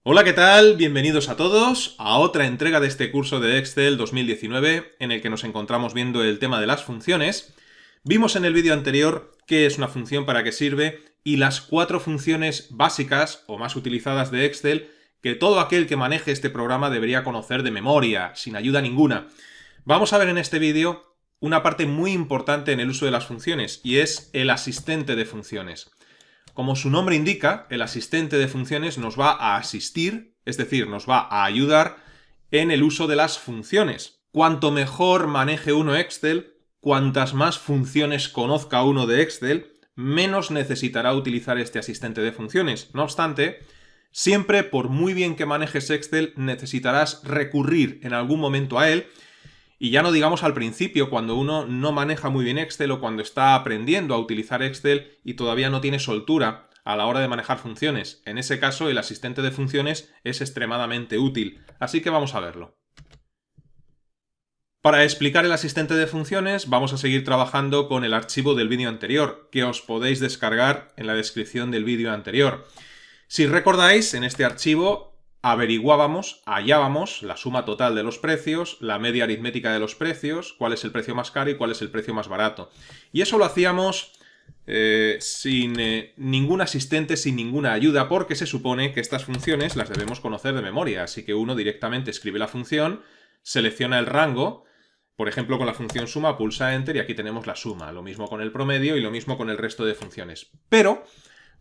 Hola, ¿qué tal? Bienvenidos a todos a otra entrega de este curso de Excel 2019 en el que nos encontramos viendo el tema de las funciones. Vimos en el vídeo anterior qué es una función, para qué sirve y las 4 funciones básicas o más utilizadas de Excel que todo aquel que maneje este programa debería conocer de memoria, sin ayuda ninguna. Vamos a ver en este vídeo una parte muy importante en el uso de las funciones y es el asistente de funciones. Como su nombre indica, el asistente de funciones nos va a asistir, es decir, nos va a ayudar en el uso de las funciones. Cuanto mejor maneje uno Excel, cuantas más funciones conozca uno de Excel, menos necesitará utilizar este asistente de funciones. No obstante, siempre, por muy bien que manejes Excel, necesitarás recurrir en algún momento a él. Y ya no digamos al principio, cuando uno no maneja muy bien Excel o cuando está aprendiendo a utilizar Excel y todavía no tiene soltura a la hora de manejar funciones. En ese caso, el asistente de funciones es extremadamente útil. Así que vamos a verlo. Para explicar el asistente de funciones, vamos a seguir trabajando con el archivo del vídeo anterior, que os podéis descargar en la descripción del vídeo anterior. Si recordáis, en este archivo hallábamos la suma total de los precios, la media aritmética de los precios, cuál es el precio más caro y cuál es el precio más barato. Y eso lo hacíamos sin ningún asistente, sin ninguna ayuda, porque se supone que estas funciones las debemos conocer de memoria. Así que uno directamente escribe la función, selecciona el rango, por ejemplo con la función suma pulsa Enter y aquí tenemos la suma. Lo mismo con el promedio y lo mismo con el resto de funciones. Pero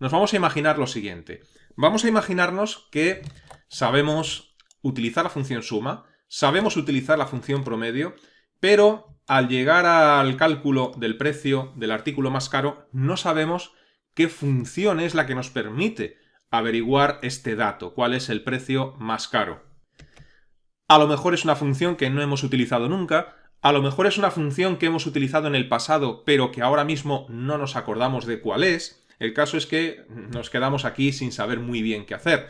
nos vamos a imaginar lo siguiente. Vamos a imaginarnos que sabemos utilizar la función suma, sabemos utilizar la función promedio, pero al llegar al cálculo del precio del artículo más caro, no sabemos qué función es la que nos permite averiguar este dato, cuál es el precio más caro. A lo mejor es una función que no hemos utilizado nunca, a lo mejor es una función que hemos utilizado en el pasado, pero que ahora mismo no nos acordamos de cuál es. El caso es que nos quedamos aquí sin saber muy bien qué hacer.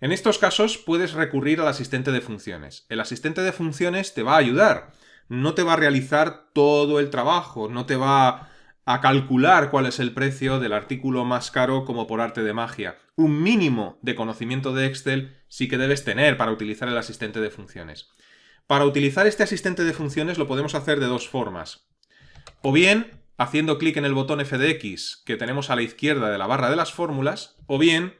En estos casos puedes recurrir al asistente de funciones. El asistente de funciones te va a ayudar. No te va a realizar todo el trabajo, no te va a calcular cuál es el precio del artículo más caro como por arte de magia. Un mínimo de conocimiento de Excel sí que debes tener para utilizar el asistente de funciones. Para utilizar este asistente de funciones lo podemos hacer de dos formas. O bien haciendo clic en el botón F de X que tenemos a la izquierda de la barra de las fórmulas, o bien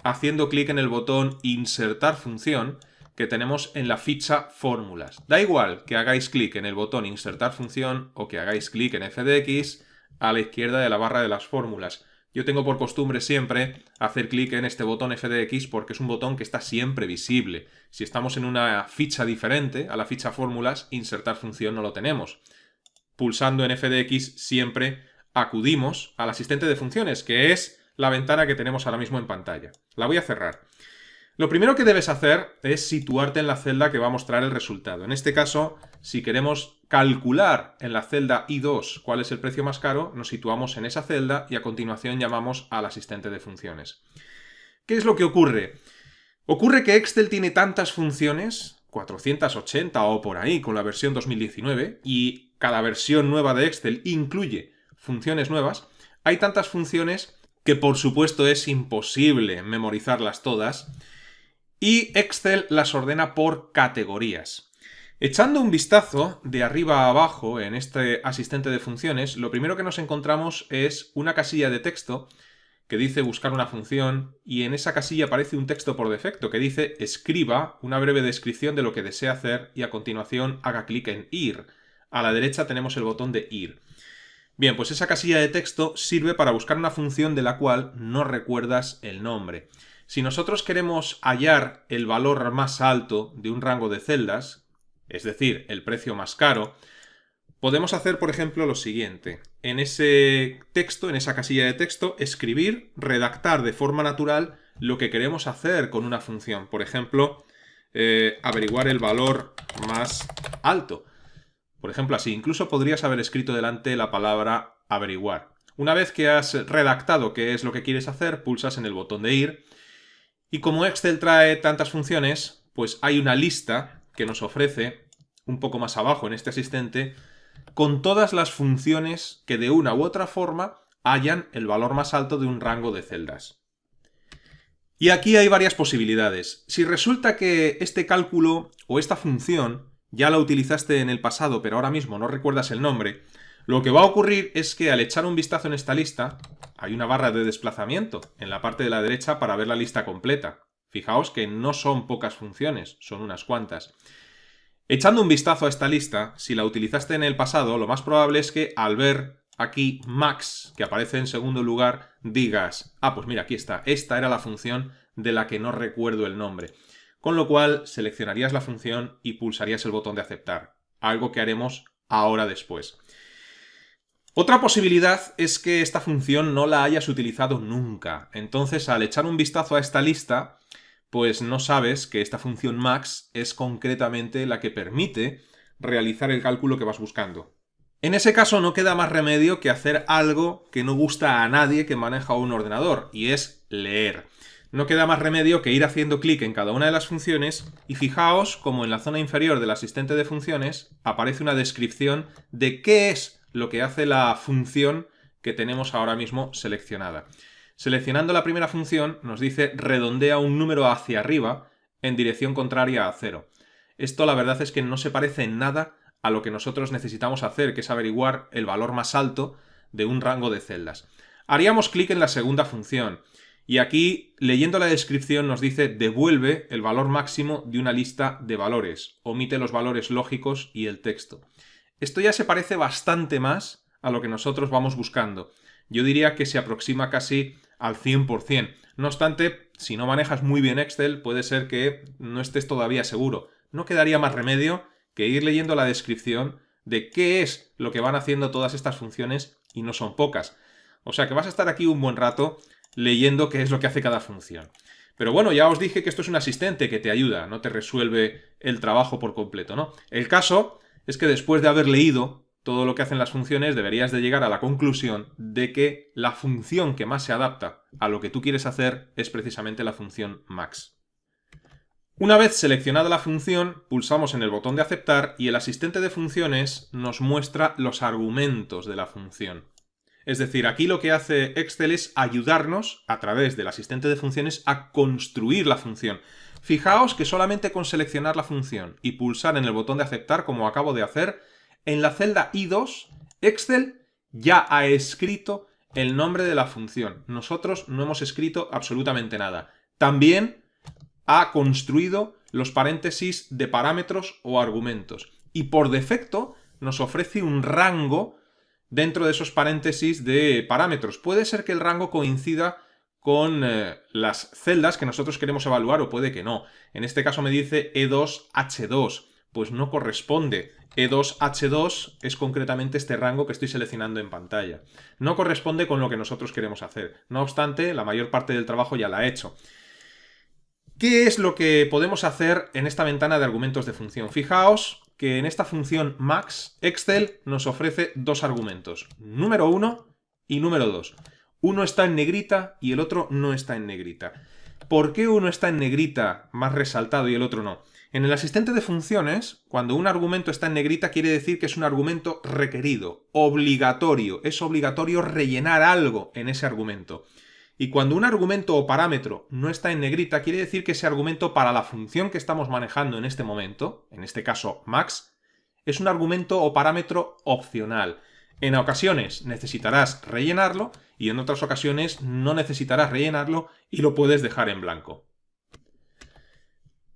haciendo clic en el botón Insertar función que tenemos en la ficha Fórmulas. Da igual que hagáis clic en el botón Insertar función o que hagáis clic en F de X a la izquierda de la barra de las fórmulas. Yo tengo por costumbre siempre hacer clic en este botón F de X porque es un botón que está siempre visible. Si estamos en una ficha diferente a la ficha Fórmulas, Insertar función no lo tenemos. Pulsando en F de X siempre acudimos al asistente de funciones, que es la ventana que tenemos ahora mismo en pantalla. La voy a cerrar. Lo primero que debes hacer es situarte en la celda que va a mostrar el resultado. En este caso, si queremos calcular en la celda I2 cuál es el precio más caro, nos situamos en esa celda y a continuación llamamos al asistente de funciones. ¿Qué es lo que ocurre? Ocurre que Excel tiene tantas funciones, 480 o por ahí con la versión 2019, y cada versión nueva de Excel incluye funciones nuevas. Hay tantas funciones que por supuesto es imposible memorizarlas todas, y Excel las ordena por categorías. Echando un vistazo de arriba a abajo en este asistente de funciones, lo primero que nos encontramos es una casilla de texto que dice buscar una función, y en esa casilla aparece un texto por defecto que dice escriba una breve descripción de lo que desea hacer y a continuación haga clic en ir. A la derecha tenemos el botón de ir. Bien, pues esa casilla de texto sirve para buscar una función de la cual no recuerdas el nombre. Si nosotros queremos hallar el valor más alto de un rango de celdas, es decir, el precio más caro, podemos hacer, por ejemplo, lo siguiente. En ese texto, en esa casilla de texto, escribir, redactar de forma natural lo que queremos hacer con una función. Por ejemplo, averiguar el valor más alto. Por ejemplo, así. Incluso podrías haber escrito delante la palabra averiguar. Una vez que has redactado qué es lo que quieres hacer, pulsas en el botón de ir. Y como Excel trae tantas funciones, pues hay una lista que nos ofrece, un poco más abajo en este asistente, con todas las funciones que de una u otra forma hallan el valor más alto de un rango de celdas. Y aquí hay varias posibilidades. Si resulta que este cálculo o esta función ya la utilizaste en el pasado, pero ahora mismo no recuerdas el nombre, lo que va a ocurrir es que al echar un vistazo en esta lista, hay una barra de desplazamiento en la parte de la derecha para ver la lista completa. Fijaos que no son pocas funciones, son unas cuantas. Echando un vistazo a esta lista, si la utilizaste en el pasado, lo más probable es que al ver aquí max, que aparece en segundo lugar, digas, ah, pues mira, aquí está, esta era la función de la que no recuerdo el nombre. Con lo cual, seleccionarías la función y pulsarías el botón de aceptar, algo que haremos ahora después. Otra posibilidad es que esta función no la hayas utilizado nunca. Entonces, al echar un vistazo a esta lista, pues no sabes que esta función max es concretamente la que permite realizar el cálculo que vas buscando. En ese caso no queda más remedio que hacer algo que no gusta a nadie que maneja un ordenador, y es leer. No queda más remedio que ir haciendo clic en cada una de las funciones y fijaos como en la zona inferior del asistente de funciones aparece una descripción de qué es lo que hace la función que tenemos ahora mismo seleccionada. Seleccionando la primera función nos dice redondea un número hacia arriba en dirección contraria a 0. Esto la verdad es que no se parece en nada a lo que nosotros necesitamos hacer, que es averiguar el valor más alto de un rango de celdas. Haríamos clic en la segunda función y aquí, leyendo la descripción, nos dice devuelve el valor máximo de una lista de valores, omite los valores lógicos y el texto. Esto ya se parece bastante más a lo que nosotros vamos buscando. Yo diría que se aproxima casi al 100%. No obstante, si no manejas muy bien Excel, puede ser que no estés todavía seguro. No quedaría más remedio que ir leyendo la descripción de qué es lo que van haciendo todas estas funciones, y no son pocas. O sea que vas a estar aquí un buen rato leyendo qué es lo que hace cada función. Pero bueno, ya os dije que esto es un asistente que te ayuda, no te resuelve el trabajo por completo, ¿no? El caso es que después de haber leído todo lo que hacen las funciones, deberías de llegar a la conclusión de que la función que más se adapta a lo que tú quieres hacer es precisamente la función max. Una vez seleccionada la función, pulsamos en el botón de aceptar y el asistente de funciones nos muestra los argumentos de la función. Es decir, aquí lo que hace Excel es ayudarnos, a través del asistente de funciones, a construir la función. Fijaos que solamente con seleccionar la función y pulsar en el botón de aceptar, como acabo de hacer, en la celda I2, Excel ya ha escrito el nombre de la función. Nosotros no hemos escrito absolutamente nada. También ha construido los paréntesis de parámetros o argumentos. Y por defecto nos ofrece un rango dentro de esos paréntesis de parámetros. Puede ser que el rango coincida con las celdas que nosotros queremos evaluar o puede que no. En este caso me dice E2H2. Pues no corresponde. E2H2 es concretamente este rango que estoy seleccionando en pantalla. No corresponde con lo que nosotros queremos hacer. No obstante, la mayor parte del trabajo ya la he hecho. ¿Qué es lo que podemos hacer en esta ventana de argumentos de función? Fijaos que en esta función max, Excel nos ofrece dos argumentos, número 1 y número 2. Uno está en negrita y el otro no está en negrita. ¿Por qué uno está en negrita más resaltado y el otro no? En el asistente de funciones, cuando un argumento está en negrita quiere decir que es un argumento requerido, obligatorio. Es obligatorio rellenar algo en ese argumento. Y cuando un argumento o parámetro no está en negrita, quiere decir que ese argumento para la función que estamos manejando en este momento, en este caso max, es un argumento o parámetro opcional. En ocasiones necesitarás rellenarlo y en otras ocasiones no necesitarás rellenarlo y lo puedes dejar en blanco.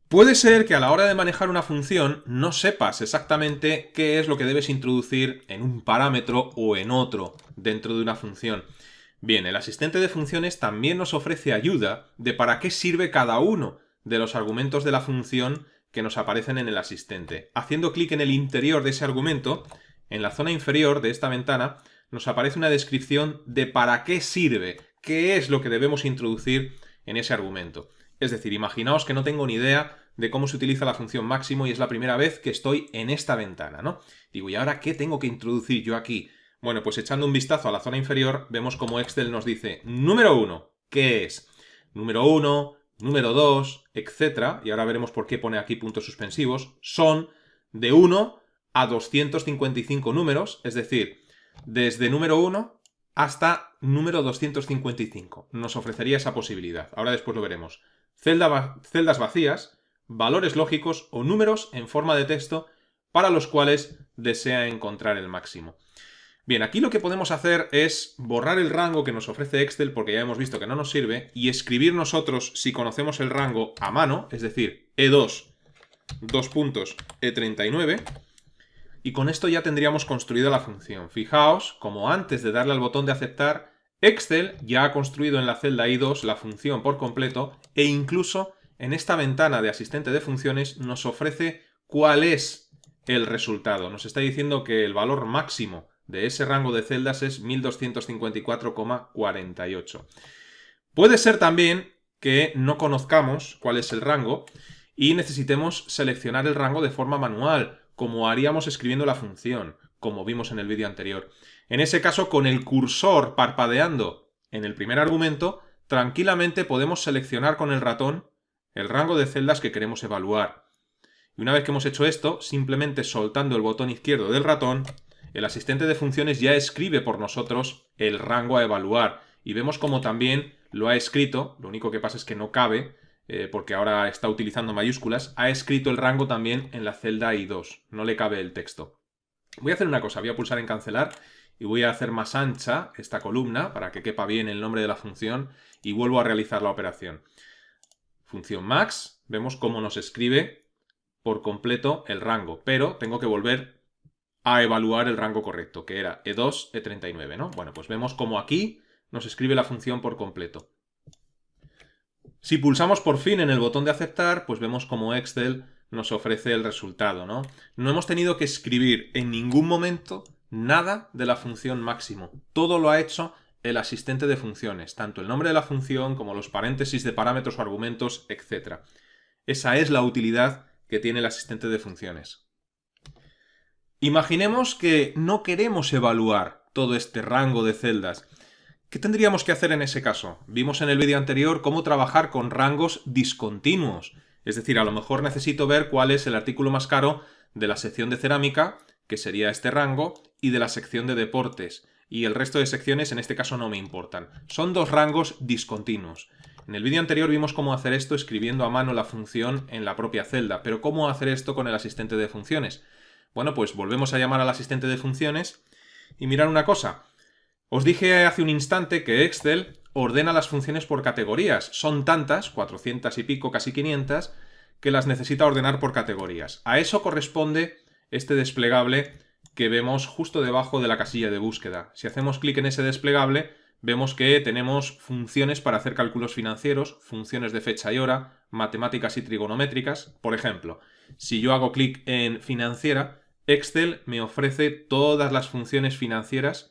Puede ser que a la hora de manejar una función no sepas exactamente qué es lo que debes introducir en un parámetro o en otro dentro de una función. Bien, el asistente de funciones también nos ofrece ayuda de para qué sirve cada uno de los argumentos de la función que nos aparecen en el asistente. Haciendo clic en el interior de ese argumento, en la zona inferior de esta ventana, nos aparece una descripción de para qué sirve, qué es lo que debemos introducir en ese argumento. Es decir, imaginaos que no tengo ni idea de cómo se utiliza la función máximo y es la primera vez que estoy en esta ventana, ¿no? Digo, ¿y ahora qué tengo que introducir yo aquí? Bueno, pues echando un vistazo a la zona inferior, vemos como Excel nos dice, número 1, ¿qué es? Número 1, número 2, etc. Y ahora veremos por qué pone aquí puntos suspensivos. Son de 1 a 255 números, es decir, desde número 1 hasta número 255. Nos ofrecería esa posibilidad. Ahora después lo veremos. Celdas vacías, valores lógicos o números en forma de texto para los cuales desea encontrar el máximo. Bien, aquí lo que podemos hacer es borrar el rango que nos ofrece Excel, porque ya hemos visto que no nos sirve, y escribir nosotros, si conocemos el rango, a mano, es decir, E2, E39, y con esto ya tendríamos construida la función. Fijaos, como antes de darle al botón de aceptar, Excel ya ha construido en la celda I2 la función por completo, e incluso en esta ventana de asistente de funciones nos ofrece cuál es el resultado. Nos está diciendo que el valor máximo de ese rango de celdas es 1254,48. Puede ser también que no conozcamos cuál es el rango y necesitemos seleccionar el rango de forma manual, como haríamos escribiendo la función, como vimos en el vídeo anterior. En ese caso, con el cursor parpadeando en el primer argumento, tranquilamente podemos seleccionar con el ratón el rango de celdas que queremos evaluar. Y una vez que hemos hecho esto, simplemente soltando el botón izquierdo del ratón, el asistente de funciones ya escribe por nosotros el rango a evaluar. Y vemos como también lo ha escrito, lo único que pasa es que no cabe, porque ahora está utilizando mayúsculas, ha escrito el rango también en la celda I2, no le cabe el texto. Voy a hacer una cosa, voy a pulsar en cancelar y voy a hacer más ancha esta columna para que quepa bien el nombre de la función y vuelvo a realizar la operación. Función max, vemos cómo nos escribe por completo el rango, pero tengo que volver a evaluar el rango correcto, que era E2, E39, ¿no? Bueno, pues vemos cómo aquí nos escribe la función por completo. Si pulsamos por fin en el botón de aceptar, pues vemos cómo Excel nos ofrece el resultado, ¿no? No hemos tenido que escribir en ningún momento nada de la función máximo. Todo lo ha hecho el asistente de funciones, tanto el nombre de la función como los paréntesis de parámetros o argumentos, etc. Esa es la utilidad que tiene el asistente de funciones. Imaginemos que no queremos evaluar todo este rango de celdas. ¿Qué tendríamos que hacer en ese caso? Vimos en el vídeo anterior cómo trabajar con rangos discontinuos. Es decir, a lo mejor necesito ver cuál es el artículo más caro de la sección de cerámica, que sería este rango, y de la sección de deportes. Y el resto de secciones en este caso no me importan. Son dos rangos discontinuos. En el vídeo anterior vimos cómo hacer esto escribiendo a mano la función en la propia celda. Pero ¿cómo hacer esto con el asistente de funciones? Bueno, pues volvemos a llamar al asistente de funciones y mirad una cosa. Os dije hace un instante que Excel ordena las funciones por categorías. Son tantas, 400 y pico, casi 500, que las necesita ordenar por categorías. A eso corresponde este desplegable que vemos justo debajo de la casilla de búsqueda. Si hacemos clic en ese desplegable, vemos que tenemos funciones para hacer cálculos financieros, funciones de fecha y hora, matemáticas y trigonométricas. Por ejemplo, si yo hago clic en financiera, Excel me ofrece todas las funciones financieras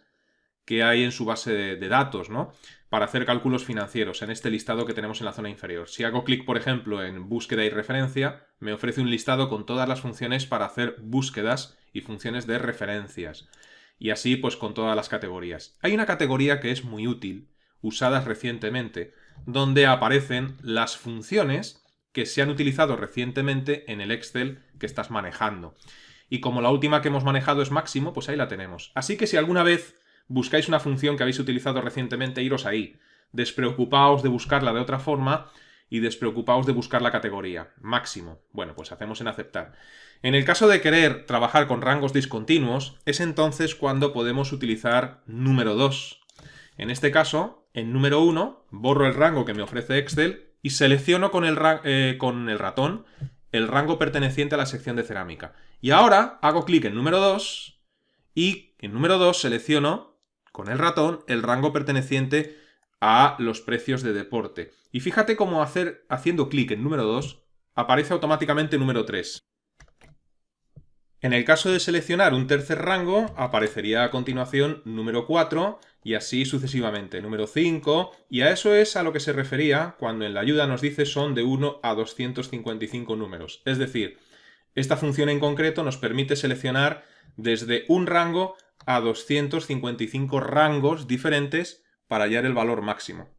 que hay en su base de datos, ¿no? Para hacer cálculos financieros en este listado que tenemos en la zona inferior. Si hago clic, por ejemplo, en búsqueda y referencia, me ofrece un listado con todas las funciones para hacer búsquedas y funciones de referencias. Y así, pues, con todas las categorías. Hay una categoría que es muy útil, usadas recientemente, donde aparecen las funciones que se han utilizado recientemente en el Excel que estás manejando. Y como la última que hemos manejado es máximo, pues ahí la tenemos. Así que si alguna vez buscáis una función que habéis utilizado recientemente, iros ahí. Despreocupaos de buscarla de otra forma y despreocupaos de buscar la categoría. Máximo. Bueno, pues hacemos en aceptar. En el caso de querer trabajar con rangos discontinuos, es entonces cuando podemos utilizar número 2. En este caso, en número 1, borro el rango que me ofrece Excel y selecciono con el ratón el rango perteneciente a la sección de cerámica. Y ahora hago clic en número 2 y en número 2 selecciono con el ratón el rango perteneciente a los precios de deporte. Y fíjate cómo haciendo clic en número 2 aparece automáticamente número 3. En el caso de seleccionar un tercer rango, aparecería a continuación número 4 y así sucesivamente, número 5, y a eso es a lo que se refería cuando en la ayuda nos dice son de 1 a 255 números. Es decir, esta función en concreto nos permite seleccionar desde un rango a 255 rangos diferentes para hallar el valor máximo.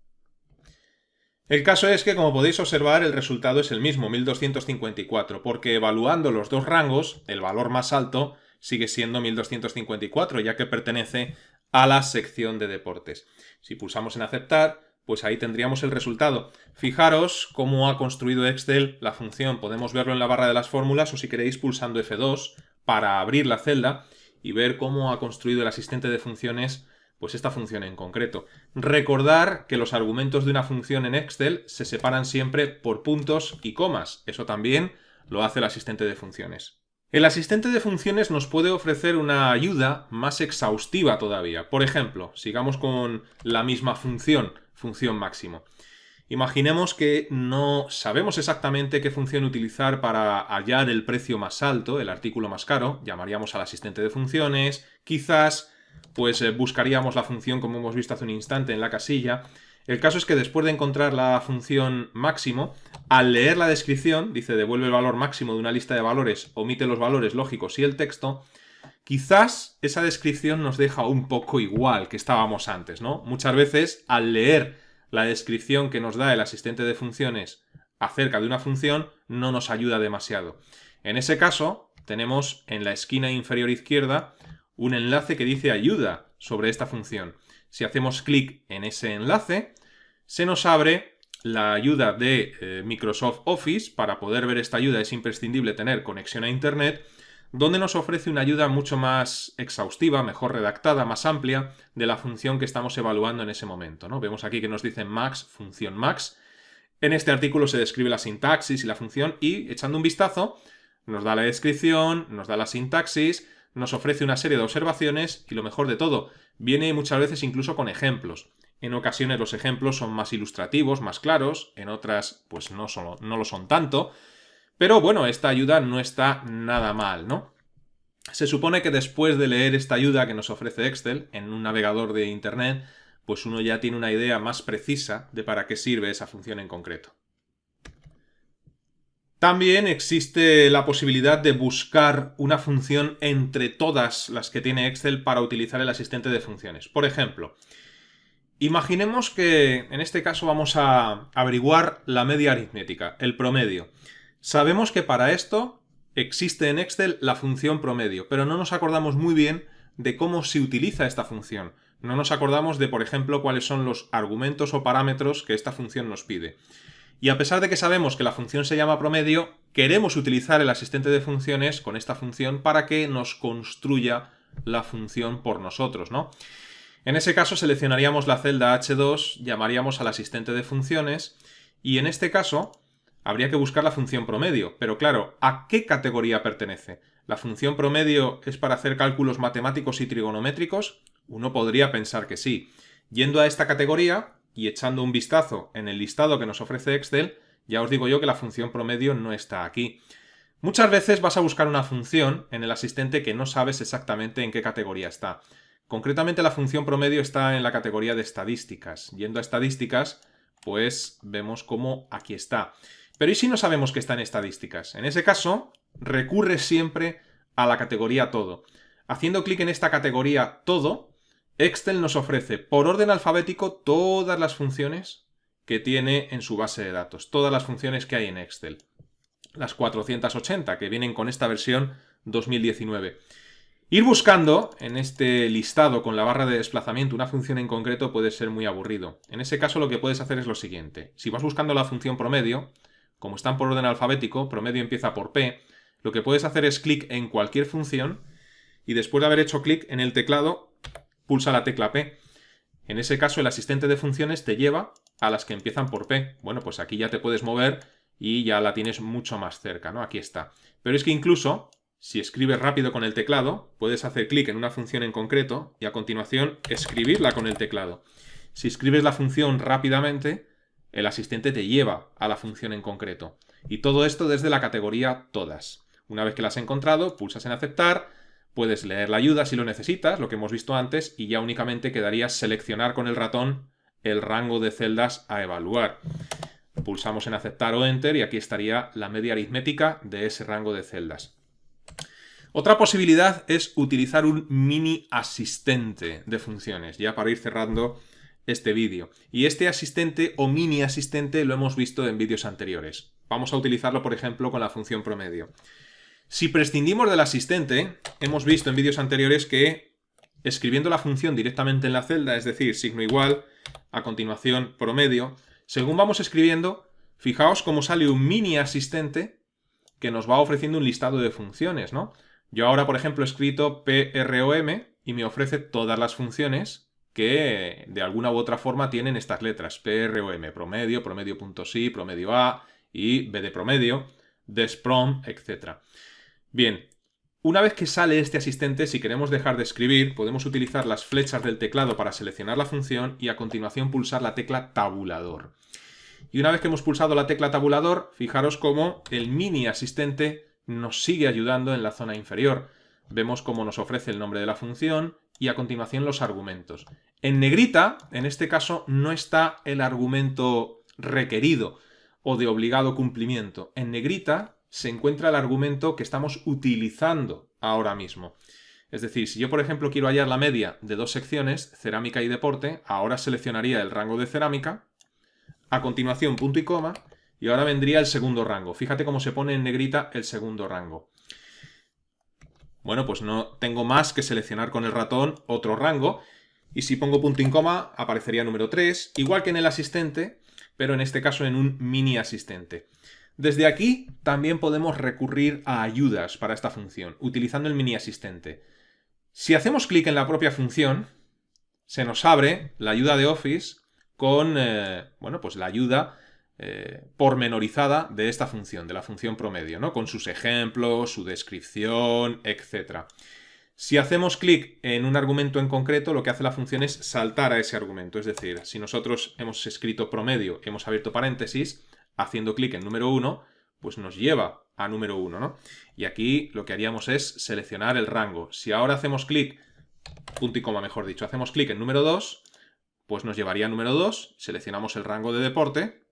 El caso es que, como podéis observar, el resultado es el mismo, 1254, porque evaluando los dos rangos, el valor más alto sigue siendo 1254, ya que pertenece a la sección de deportes. Si pulsamos en aceptar, pues ahí tendríamos el resultado. Fijaros cómo ha construido Excel la función. Podemos verlo en la barra de las fórmulas o si queréis pulsando F2 para abrir la celda y ver cómo ha construido el asistente de funciones pues esta función en concreto. Recordar que los argumentos de una función en Excel se separan siempre por puntos y comas. Eso también lo hace el asistente de funciones. El asistente de funciones nos puede ofrecer una ayuda más exhaustiva todavía. Por ejemplo, sigamos con la misma función máximo. Imaginemos que no sabemos exactamente qué función utilizar para hallar el precio más alto, el artículo más caro. Llamaríamos al asistente de funciones, quizás pues buscaríamos la función como hemos visto hace un instante en la casilla. El caso es que después de encontrar la función máximo, al leer la descripción, dice devuelve el valor máximo de una lista de valores, omite los valores lógicos y el texto, quizás esa descripción nos deja un poco igual que estábamos antes, ¿no? Muchas veces al leer la descripción que nos da el asistente de funciones acerca de una función no nos ayuda demasiado. En ese caso, tenemos en la esquina inferior izquierda un enlace que dice ayuda sobre esta función. Si hacemos clic en ese enlace, se nos abre la ayuda de Microsoft Office. Para poder ver esta ayuda es imprescindible tener conexión a Internet, donde nos ofrece una ayuda mucho más exhaustiva, mejor redactada, más amplia de la función que estamos evaluando en ese momento, ¿no? Vemos aquí que nos dice max, función max. En este artículo se describe la sintaxis y la función y, echando un vistazo, nos da la descripción, nos da la sintaxis, nos ofrece una serie de observaciones y lo mejor de todo, viene muchas veces incluso con ejemplos. En ocasiones los ejemplos son más ilustrativos, más claros, en otras pues no lo son tanto. Pero bueno, esta ayuda no está nada mal, ¿no? Se supone que después de leer esta ayuda que nos ofrece Excel en un navegador de Internet, pues uno ya tiene una idea más precisa de para qué sirve esa función en concreto. También existe la posibilidad de buscar una función entre todas las que tiene Excel para utilizar el asistente de funciones. Por ejemplo, imaginemos que en este caso vamos a averiguar la media aritmética, el promedio. Sabemos que para esto existe en Excel la función promedio, pero no nos acordamos muy bien de cómo se utiliza esta función. No nos acordamos de, por ejemplo, cuáles son los argumentos o parámetros que esta función nos pide. Y a pesar de que sabemos que la función se llama promedio, queremos utilizar el asistente de funciones con esta función para que nos construya la función por nosotros, ¿no? En ese caso seleccionaríamos la celda H2, llamaríamos al asistente de funciones y en este caso habría que buscar la función promedio. Pero claro, ¿a qué categoría pertenece? ¿La función promedio es para hacer cálculos matemáticos y trigonométricos? Uno podría pensar que sí. Yendo a esta categoría y echando un vistazo en el listado que nos ofrece Excel, ya os digo yo que la función promedio no está aquí. Muchas veces vas a buscar una función en el asistente que no sabes exactamente en qué categoría está. Concretamente la función promedio está en la categoría de estadísticas. Yendo a estadísticas, pues vemos cómo aquí está. Pero ¿y si no sabemos que está en estadísticas? En ese caso, recurre siempre a la categoría todo. Haciendo clic en esta categoría todo, Excel nos ofrece por orden alfabético todas las funciones que tiene en su base de datos, todas las funciones que hay en Excel. Las 480 que vienen con esta versión 2019. Ir buscando en este listado con la barra de desplazamiento una función en concreto puede ser muy aburrido. En ese caso lo que puedes hacer es lo siguiente. Si vas buscando la función promedio, como están por orden alfabético, promedio empieza por P, lo que puedes hacer es clic en cualquier función y después de haber hecho clic en el teclado, pulsa la tecla P. En ese caso el asistente de funciones te lleva a las que empiezan por P. Bueno, pues aquí ya te puedes mover y ya la tienes mucho más cerca, ¿no? Aquí está. Pero es que incluso, si escribes rápido con el teclado, puedes hacer clic en una función en concreto y a continuación escribirla con el teclado. Si escribes la función rápidamente, el asistente te lleva a la función en concreto. Y todo esto desde la categoría todas. Una vez que la has encontrado, pulsas en aceptar. Puedes leer la ayuda si lo necesitas, lo que hemos visto antes, y ya únicamente quedaría seleccionar con el ratón el rango de celdas a evaluar. Pulsamos en aceptar o enter y aquí estaría la media aritmética de ese rango de celdas. Otra posibilidad es utilizar un mini asistente de funciones, ya para ir cerrando este vídeo. Y este asistente o mini asistente lo hemos visto en vídeos anteriores. Vamos a utilizarlo, por ejemplo, con la función promedio. Si prescindimos del asistente, hemos visto en vídeos anteriores que escribiendo la función directamente en la celda, es decir, signo igual, a continuación promedio. Según vamos escribiendo, fijaos cómo sale un mini asistente que nos va ofreciendo un listado de funciones, ¿no? Yo ahora, por ejemplo, he escrito PROM y me ofrece todas las funciones que de alguna u otra forma tienen estas letras. PROM, promedio, promedio.si, promedio A y B de promedio, desprom, etc. Bien, una vez que sale este asistente, si queremos dejar de escribir, podemos utilizar las flechas del teclado para seleccionar la función y a continuación pulsar la tecla tabulador. Y una vez que hemos pulsado la tecla tabulador, fijaros cómo el mini asistente nos sigue ayudando en la zona inferior. Vemos cómo nos ofrece el nombre de la función y a continuación los argumentos. En negrita, en este caso, no está el argumento requerido o de obligado cumplimiento. En negrita se encuentra el argumento que estamos utilizando ahora mismo. Es decir, si yo, por ejemplo, quiero hallar la media de dos secciones, cerámica y deporte, ahora seleccionaría el rango de cerámica, a continuación punto y coma, y ahora vendría el segundo rango. Fíjate cómo se pone en negrita el segundo rango. Bueno, pues no tengo más que seleccionar con el ratón otro rango, y si pongo punto y coma aparecería número 3, igual que en el asistente, pero en este caso en un mini asistente. Desde aquí también podemos recurrir a ayudas para esta función, utilizando el mini asistente. Si hacemos clic en la propia función, se nos abre la ayuda de Office con pues la ayuda pormenorizada de esta función, de la función promedio, ¿no? Con sus ejemplos, su descripción, etc. Si hacemos clic en un argumento en concreto, lo que hace la función es saltar a ese argumento. Es decir, si nosotros hemos escrito promedio, hemos abierto paréntesis, haciendo clic en número 1, pues nos lleva a número 1, ¿no? Y aquí lo que haríamos es seleccionar el rango. Si ahora hacemos clic, punto y coma mejor dicho, hacemos clic en número 2, pues nos llevaría a número 2, seleccionamos el rango de deporte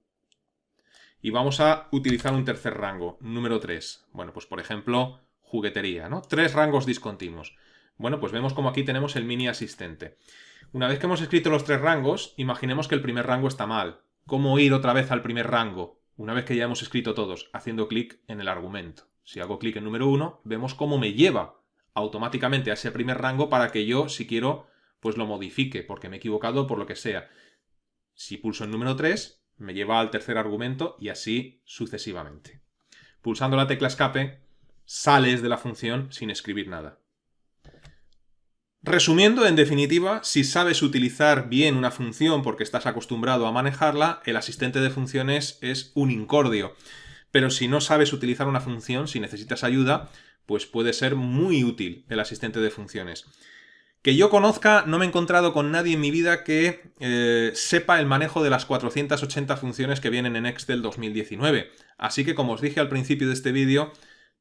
y vamos a utilizar un tercer rango, número 3. Bueno, pues por ejemplo, juguetería, ¿no? 3 rangos discontinuos. Bueno, pues vemos como aquí tenemos el mini asistente. Una vez que hemos escrito los 3 rangos, imaginemos que el primer rango está mal. ¿Cómo ir otra vez al primer rango? Una vez que ya hemos escrito todos, haciendo clic en el argumento. Si hago clic en número 1, vemos cómo me lleva automáticamente a ese primer rango para que yo, si quiero, pues lo modifique, porque me he equivocado por lo que sea. Si pulso en número 3, me lleva al tercer argumento y así sucesivamente. Pulsando la tecla escape, sales de la función sin escribir nada. Resumiendo, en definitiva, si sabes utilizar bien una función porque estás acostumbrado a manejarla, el asistente de funciones es un incordio. Pero si no sabes utilizar una función, si necesitas ayuda, pues puede ser muy útil el asistente de funciones. Que yo conozca, no me he encontrado con nadie en mi vida que sepa el manejo de las 480 funciones que vienen en Excel 2019. Así que, como os dije al principio de este vídeo,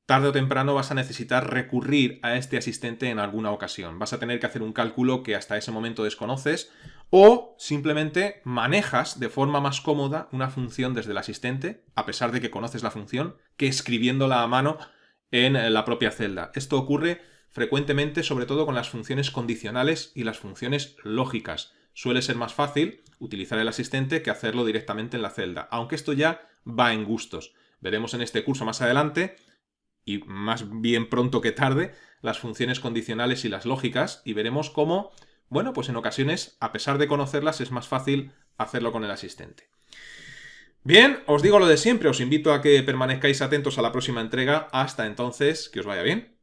tarde o temprano vas a necesitar recurrir a este asistente en alguna ocasión. Vas a tener que hacer un cálculo que hasta ese momento desconoces o simplemente manejas de forma más cómoda una función desde el asistente, a pesar de que conoces la función, que escribiéndola a mano en la propia celda. Esto ocurre frecuentemente, sobre todo con las funciones condicionales y las funciones lógicas. Suele ser más fácil utilizar el asistente que hacerlo directamente en la celda, aunque esto ya va en gustos. Veremos en este curso más adelante, y más bien pronto que tarde, las funciones condicionales y las lógicas, y veremos cómo, bueno, pues en ocasiones, a pesar de conocerlas, es más fácil hacerlo con el asistente. Bien, os digo lo de siempre, os invito a que permanezcáis atentos a la próxima entrega. Hasta entonces, que os vaya bien.